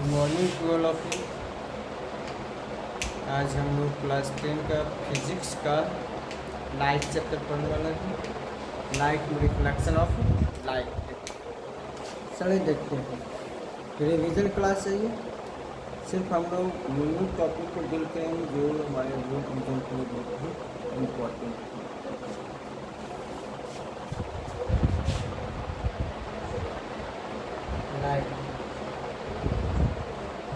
Morning 12 of you. आज हम लोग क्लास 10 का फिजिक्स का लाइट चैप्टर पढ़ने वाला है। लाइट में रिफ्लेक्शन ऑफ लाइट। चलिए देखते हैं। रिवीजन क्लास है ये। सिर्फ हम लोग मूल टॉपिक को डील करेंगे जो हमारे बोर्ड एग्जाम के लिए बहुत ही इम्पोर्टेंट है। लाइट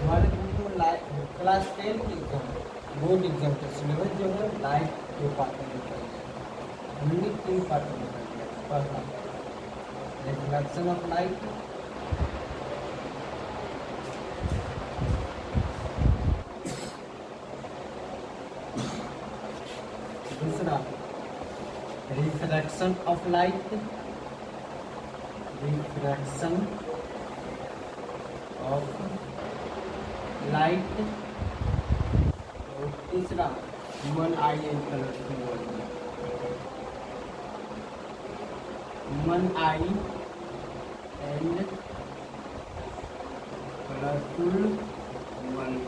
हमारे बुक में क्लास 10 की एग्जाम बोर्ड एग्जाम का सिलेबस जो है लाइट 2 पार्ट में निकल गया। हमने 3 पार्ट में निकल गया। पहला रिफ्लेक्शन ऑफ लाइट, दूसरा refraction of light, refraction of light, और तीसरा human I and colourful world. Human I and colourful world.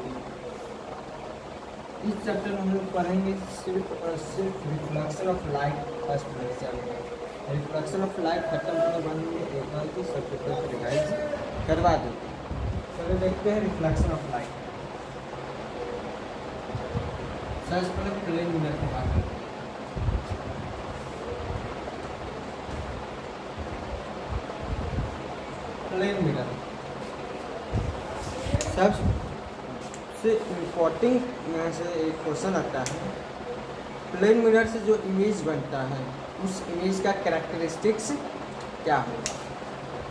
इस चैप्टर में हम लोग पढ़ेंगे सिर्फ और सिर्फ reflection of light first lecture में। रिफ्लेक्शन ऑफ लाइट खत्म होने वाली एक बार की सबसे पहले रिवाइज करवा देते हैं। चलो देखते हैं रिफ्लेक्शन ऑफ लाइट। सबसे पहले प्लेन मिरर की बात करते हैं। प्लेन मिरर सबसे इम्पोर्टेंट यहाँ से एक क्वेश्चन आता है। प्लेन मिरर से जो इमेज बनता है उस इमेज का कैरेक्टरिस्टिक्स क्या होगा।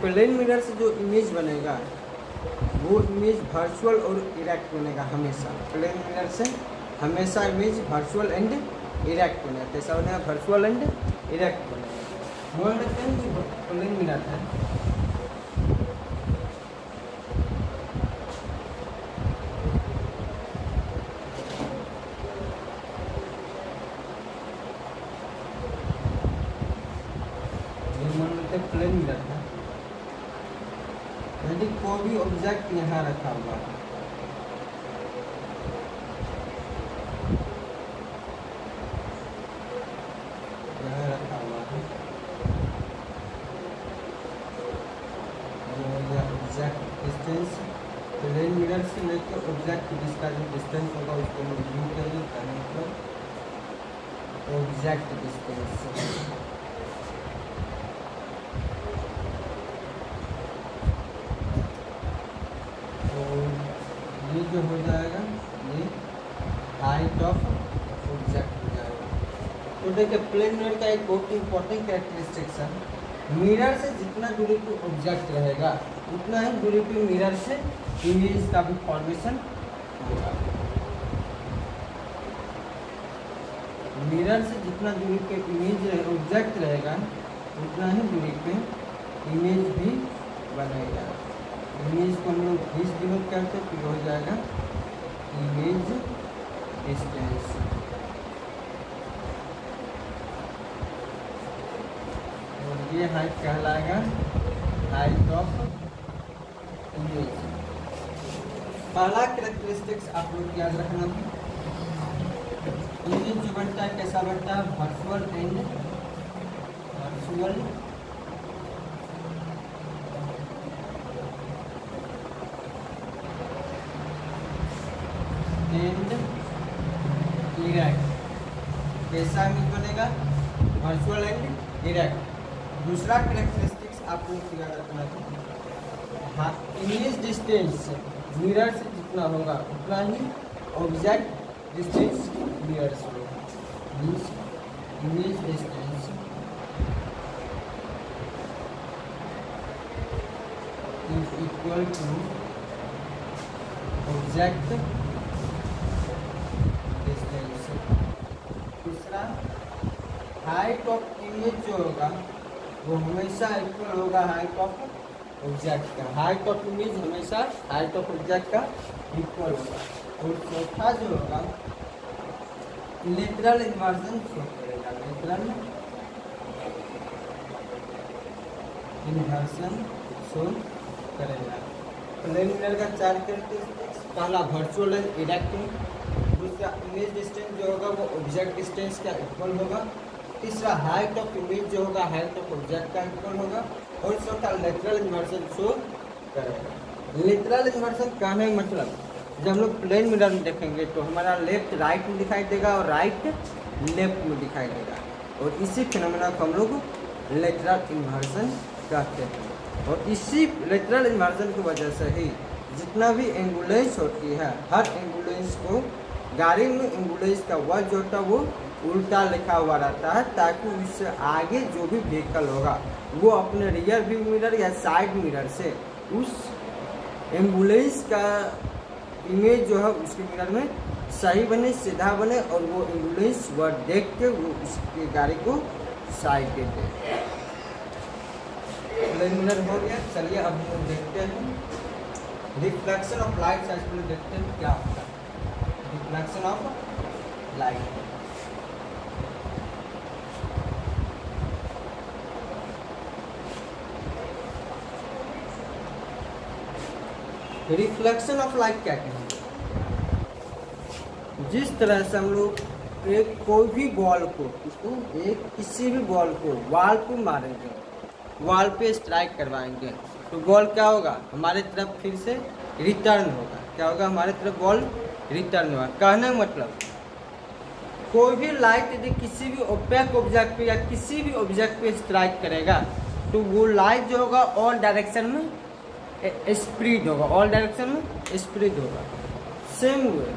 प्लेन मिरर से जो इमेज बनेगा वो इमेज वर्चुअल और इरेक्ट बनेगा हमेशा। प्लेन मिरर से हमेशा इमेज वर्चुअल एंड इरेक्ट बनेगा। कैसा बनेगा? वर्चुअल एंड इरेक्ट बनेगा। बोल देते हैं कि प्लेन मिरर है प्लेन मिरर है, यदि कोई भी ऑब्जेक्ट यहाँ रखा हुआ है ऑब्जेक्ट डिस्टेंस प्लेन मिरर से लेकर ऑब्जेक्ट जिसका जो डिस्टेंस होगा उसको हम व्यू करेंगे। मतलब ऑब्जेक्ट डिस्टेंस ये जो हो जाएगा ये हाइट ऑफ ऑब्जेक्ट हो जाएगा। तो देखिए प्लेन मिरर का एक बहुत इंपॉर्टेंट कैरेक्टरिस्टिक्स है, मिरर से जितना दूरी पे ऑब्जेक्ट रहेगा उतना ही दूरी पे मिरर से इमेज का भी फॉर्मेशन होगा। मिरर से जितना दूरी पे इमेज ऑब्जेक्ट रहेगा उतना ही दूरी पे इमेज भी बनेगा। इमेज को हम लोग 20 डिनोट करते हैं, फिर हो जाएगा इमेज डिस्टेंस। और ये हाइट कहलाएगा हाइट ऑफ इमेज। पहला कैरेक्टरिस्टिक्स आप लोग याद रखना, इमेज जो बनता है कैसा बनता है? Virtual and virtual and erect. कैसा इमेज बनेगा? Virtual and erect. दूसरा कैरेक्टरिस्टिक्स आप लोग को याद रखना है, इमेज डिस्टेंस मिरर से जितना होगा उतना ही ऑब्जेक्ट डिस्टेंस मिरर से होगा। Means image distance is equal to object distance. तीसरा हाइट ऑफ इमेज जो होगा वो हमेशा इक्वल होगा हाइट ऑफ ऑब्जेक्ट का। हाइट ऑफ इमेज हमेशा हाइट ऑफ ऑब्जेक्ट का इक्वल होगा। और चौथा जो होगा लेटरल इन्वर्जन शो करेगा। लेटरल इन्वर्जन शो करेगा। प्लेन मिरर का 4 कैरेक्टरिस्टिक्स, पहला वर्चुअल एंड इरेक्टिंग, दूसरा इमेज डिस्टेंस जो होगा वो ऑब्जेक्ट डिस्टेंस का इक्वल होगा, तीसरा हाइट ऑफ इमेज जो होगा हाइट ऑफ ऑब्जेक्ट का इक्वल होगा, और चौथा लेटरल इन्वर्जन शो करेगा। लेटरल इन्वर्जन कहने का मतलब जब हम लोग प्लेन मिरर में देखेंगे तो हमारा लेफ्ट राइट में दिखाई देगा और राइट लेफ्ट में दिखाई देगा, और इसी फिनोमेना को हम लोग लेटरल इन्वर्जन कहते हैं। और इसी लेटरल इन्वर्जन की वजह से ही जितना भी एम्बुलेंस होती है, हर एम्बुलेंस को गाड़ी में एम्बुलेंस का वर्ड जो होता है वो उल्टा लिखा हुआ रहता है, ताकि उससे आगे जो भी व्हीकल होगा वो अपने रियर व्यू मिरर या साइड मिरर से उस एम्बुलेंस का इमेज जो है उसके मिरर में सही बने, सीधा बने, और वो एम्बुलेंस वर्ड देख के वो उसकी गाड़ी को साइड दे दे। प्लेन मिरर हो गया। चलिए अब हम देखते हैं रिफ्लेक्शन ऑफ लाइट। पहले देखते हैं क्या होता है reflection of light. Reflection of light क्या कहेंगे? जिस तरह से हम लोग एक कोई भी बॉल को किसी भी बॉल को वॉल पे मारेंगे, वॉल पे स्ट्राइक करवाएंगे, तो बॉल क्या होगा हमारे तरफ फिर से रिटर्न होगा। क्या होगा? हमारे तरफ बॉल रिटर्न होगा। कहने का मतलब कोई भी लाइट यदि किसी भी ओपेक ऑब्जेक्ट पे या किसी भी ऑब्जेक्ट पे स्ट्राइक करेगा तो वो लाइट जो होगा ऑल डायरेक्शन में स्प्रेड होगा, ऑल डायरेक्शन में स्प्रेड होगा। सेम वे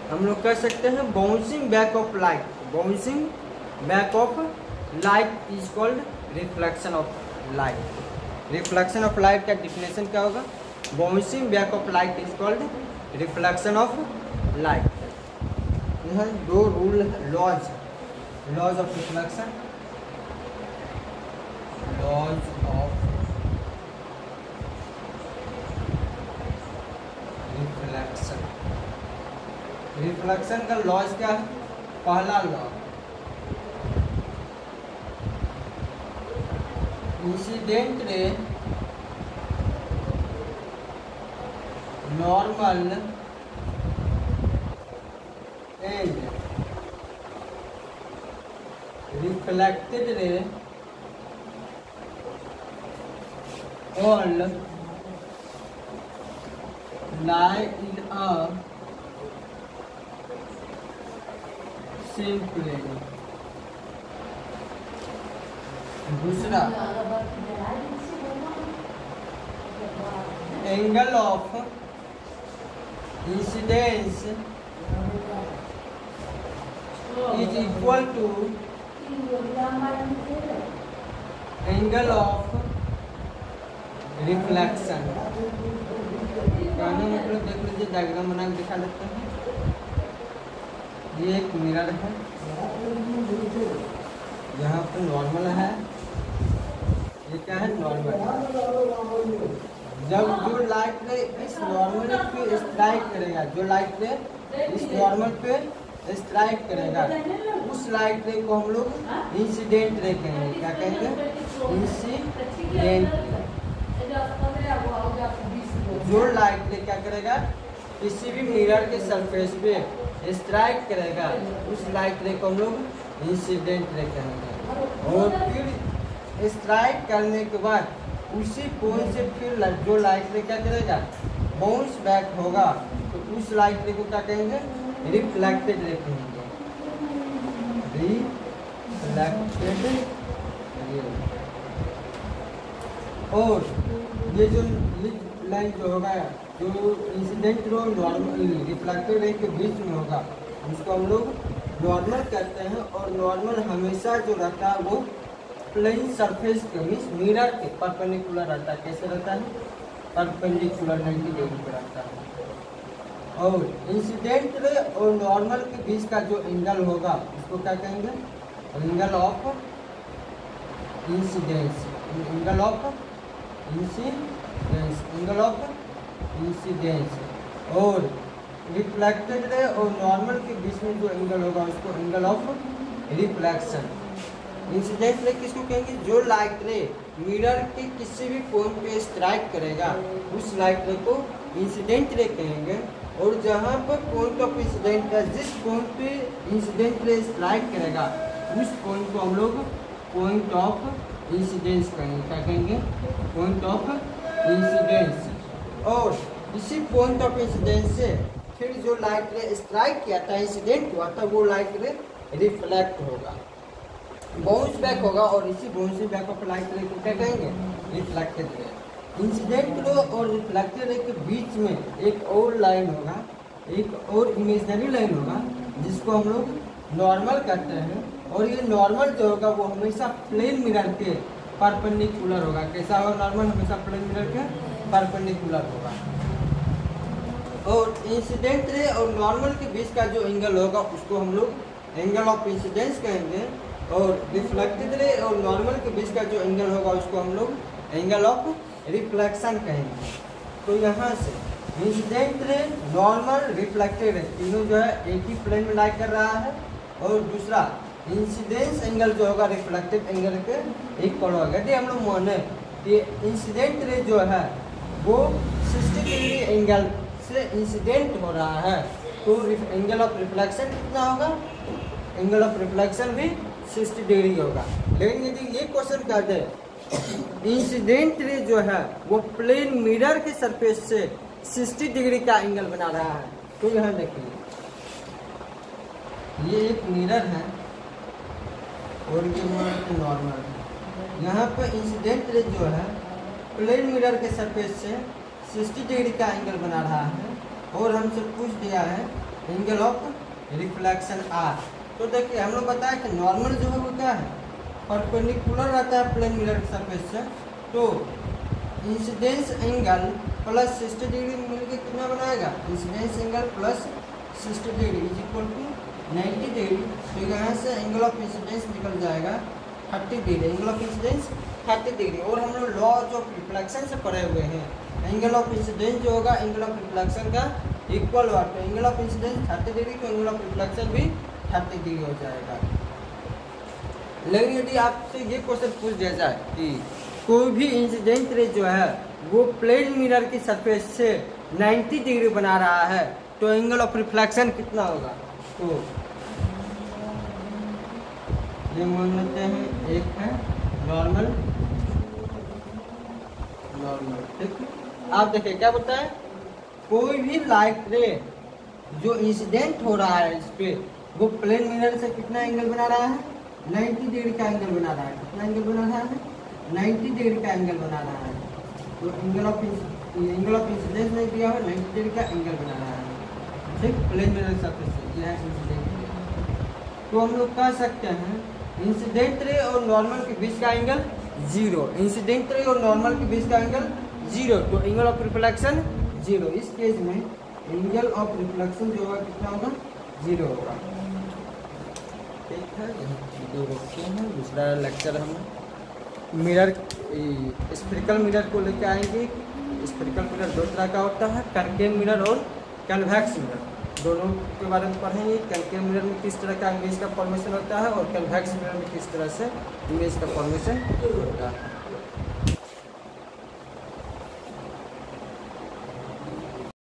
हम लोग कर सकते हैं bouncing back of light. Bouncing back of light is called reflection of light. Reflection of light का डिफिनेशन क्या होगा? Bouncing back of light is called reflection of light. यह दो rule laws of reflection, laws of reflection. Reflection का laws क्या है? पहला law incident ray normal and reflected ray all lie in a same plane। दूसरा angle of incidence is equal to angle of reflection. कहने मतलब देख लीजिए, diagram बना के दिखा देते हैं। ये एक मिरर है, यहाँ पे नॉर्मल है, ये क्या है? नॉर्मल। जब जो लाइट रे इस नॉर्मल पे स्ट्राइक करेगा, जो लाइट रे इस नॉर्मल पे स्ट्राइक करेगा, उस लाइट रे को हम लोग इंसिडेंट रे कहेंगे। क्या कहेंगे? इंसिडेंट। जो लाइट रे क्या करेगा? किसी भी मिरर के सरफेस पे स्ट्राइक करेगा, उस लाइट रे को हम लोग इंसिडेंट रे कहेंगे। और फिर स्ट्राइक करने के बाद उसी पॉइंट से फिर जो लाइट रे क्या करेगा? बाउंस बैक होगा, तो उस लाइट रे को क्या कहेंगे? रिफ्लेक्टेड रे कहेंगे। Reflected ray. और ये जो लाइन जो होगा, जो इंसिडेंट रो नॉर्मल रिफ्लेक्टेड रे के बीच में होगा, उसको हम लोग नॉर्मल कहते हैं। और नॉर्मल हमेशा जो रहता है वो प्लेन सरफेस के मीन्स मिरर के परपेंडिकुलर रहता है। कैसे रहता है? परपेंडिकुलर 90 डिग्री पर रहता है। और इंसिडेंट रे और नॉर्मल के बीच का जो एंगल होगा उसको क्या कहेंगे? Angle of incidence. Angle of incidence, angle of incidence. और रिफ्लेक्टेड रे और नॉर्मल के बीच में जो एंगल होगा उसको angle of reflection. Incident ray किसको कहेंगे? जो लाइट रे मिरर के किसी भी पॉइंट पे स्ट्राइक करेगा उस लाइट रे को इंसिडेंट रे कहेंगे। और जहाँ पर पॉइंट ऑफ इंसिडेंट का जिस पॉइंट पे इंसिडेंट रे स्ट्राइक करेगा उस पॉइंट को हम लोग पॉइंट ऑफ इंसिडेंस कहेंगे। क्या कहेंगे? Point of incidence. और इसी पॉइंट ऑफ इंसिडेंस से फिर जो लाइट रे स्ट्राइक किया था, इंसिडेंट हुआ था, वो लाइट रे रिफ्लेक्ट होगा, बाउंस बैक होगा। और इसी बाउंसिंग बैक ऑफ लाइट रे को क्या कहेंगे? Reflected ray. इंसिडेंट रे और रिफ्लेक्टेड रे के बीच में एक और लाइन होगा, एक और इमेजिनरी लाइन होगा जिसको हम लोग नॉर्मल कहते हैं। और ये नॉर्मल जो होगा वो हमेशा प्लेन मिरर के परपेंडिकुलर होगा। कैसा होगा? नॉर्मल हमेशा प्लेन मिरर के परपेंडिकुलर होगा। और इंसिडेंट रे और नॉर्मल के बीच का जो एंगल होगा उसको हम लोग एंगल ऑफ इंसिडेंस कहेंगे। और रिफ्लेक्टेड रे और नॉर्मल के बीच का जो एंगल होगा उसको हम लोग एंगल ऑफ रिफ्लेक्शन कहेंगे। तो यहाँ से incident ray, normal, reflected ray तीनों जो है एक ही प्लेन में लाई कर रहा है। और दूसरा इंसिडेंस एंगल जो होगा रिफ्लेक्टेड एंगल के इक्वल होगा। यदि हम लोग माने कि इंसिडेंट रे जो है वो 60 डिग्री एंगल से इंसिडेंट हो रहा है तो एंगल ऑफ रिफ्लेक्शन कितना होगा? एंगल ऑफ रिफ्लेक्शन भी 60 डिग्री होगा। लेकिन यदि ये क्वेश्चन कर दे इंसिडेंट रे जो है वो प्लेन मिरर के सरफेस से 60 डिग्री का एंगल बना रहा है तो यहाँ देखिए ये एक मिरर है और ये नॉर्मल है। यहाँ पर इंसिडेंट रे जो है प्लेन मिरर के सरफेस से 60 डिग्री का एंगल बना रहा है और हमसे पूछ दिया है एंगल ऑफ रिफ्लेक्शन आर। तो देखिए हम लोग बताया कि नॉर्मल जो है वो क्या है? परपेंडिकुलर रहता है प्लेन मिरर के सरफेस से। तो इंसिडेंस एंगल प्लस 60 डिग्री मिलकर कितना बनाएगा? Incidence angle plus 60 degree is equal to 90 degree. तो यहाँ से एंगल ऑफ इंसिडेंस निकल जाएगा 30 degree. Angle of incidence 30 degree. और हम लोग लॉ ऑफ रिफ्लेक्शन से पढ़े हुए हैं, एंगल ऑफ इंसिडेंस जो होगा एंगल ऑफ रिफ्लेक्शन का इक्वल होगा। तो एंगल ऑफ इंसिडेंस 30 डिग्री तो एंगल ऑफ रिफ्लेक्शन भी 30 डिग्री हो जाएगा। लेकिन यदि आपसे ये क्वेश्चन पूछ दिया जाए कि कोई भी इंसिडेंट रे जो है वो प्लेन मिरर की सरफेस से 90 डिग्री बना रहा है तो एंगल ऑफ रिफ्लेक्शन कितना होगा? तो ये मान लेते हैं एक है नॉर्मल, ठीक। आप देखिए क्या बोलता है? कोई भी लाइट रे जो इंसिडेंट हो रहा है इस पे वो प्लेन मिरर से कितना एंगल बना रहा है? 90 डिग्री का एंगल बना रहा है। कितना एंगल बना रहा है? 90 डिग्री का एंगल बना रहा है। तो एंगल ऑफ इंसिडेंस नहीं दिया हुआ, 90 डिग्री का एंगल बना रहा है, ठीक, प्लेन मिरर सरफेस से। यह है इंसिडेंट। तो हम लोग कह सकते हैं इंसिडेंट रे और नॉर्मल के बीच का एंगल 0। इंसिडेंट रे और नॉर्मल के बीच का एंगल 0 तो एंगल ऑफ रिफ्लेक्शन 0। इस केस में एंगल ऑफ रिफ्लेक्शन जो होगा कितना होगा? 0 होगा। ठीक है, वीडियो रोकते हैं। दूसरा लेक्चर हम मिरर स्फेरिकल मिरर को लेकर आएंगे। स्फेरिकल मिरर दो तरह का होता है, कनकेव मिरर और कन्वेक्स मिरर। दोनों के बारे में पढ़ेंगे। कनकेव मिरर में किस तरह का इमेज का फॉर्मेशन होता है और कन्वेक्स मिरर में किस तरह से इमेज का फॉर्मेशन होता है।